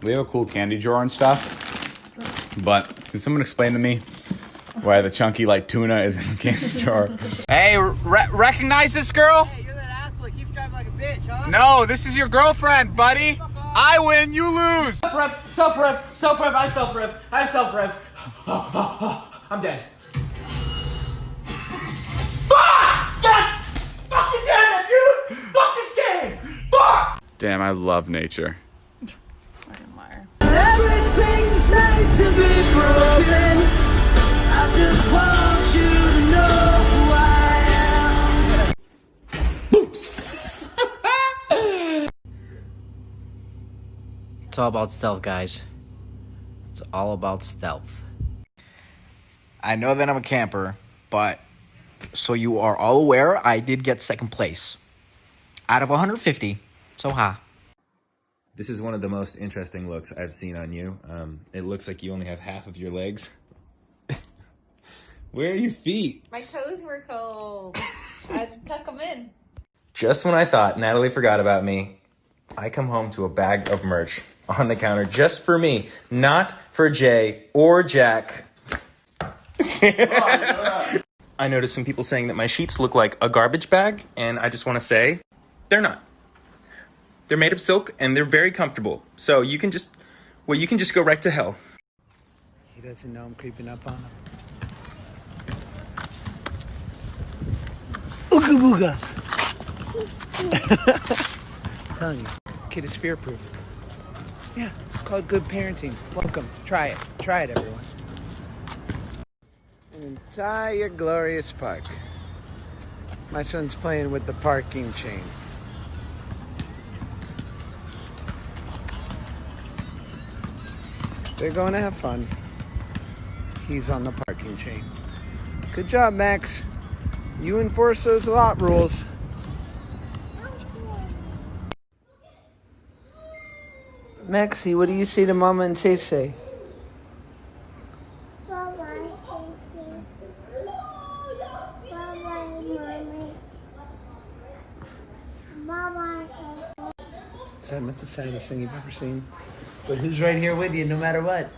We have a cool candy drawer and stuff, but can someone explain to me why the chunky like tuna is in the candy drawer? Hey, recognize this girl? Hey, you're that asshole that keeps driving like a bitch, huh? No, this is your girlfriend, buddy. I win, you lose. Self-rev, I self-rev. I'm dead. Fuck! God! Fucking damn it, dude! Fuck this game! Fuck! Damn, I love nature. Everything's made to be broken. I just want you to know who I am. It's all about stealth, guys. It's all about stealth. I know that I'm a camper, but so you are all aware, I did get second place. Out of 150, so ha. This is one of the most interesting looks I've seen on you. It looks like you only have half of your legs. Where are your feet? My toes were cold. I had to tuck them in. Just when I thought Natalie forgot about me, I come home to a bag of merch on the counter just for me, not for Jay or Jack. I noticed some people saying that my sheets look like a garbage bag, and I just want to say, they're not. They're made of silk, and they're very comfortable. So you can just go right to hell. He doesn't know I'm creeping up on him. Ooga booga. I'm telling you, kid is fear-proof. Yeah, it's called good parenting. Welcome. Try it. Try it, everyone. An entire glorious park. My son's playing with the parking chain. They're going to have fun. He's on the parking chain. Good job, Max. You enforce those lot rules. Maxie, what do you say to Mama and Say? Is that not the saddest thing you've ever seen? But who's right here with you no matter what?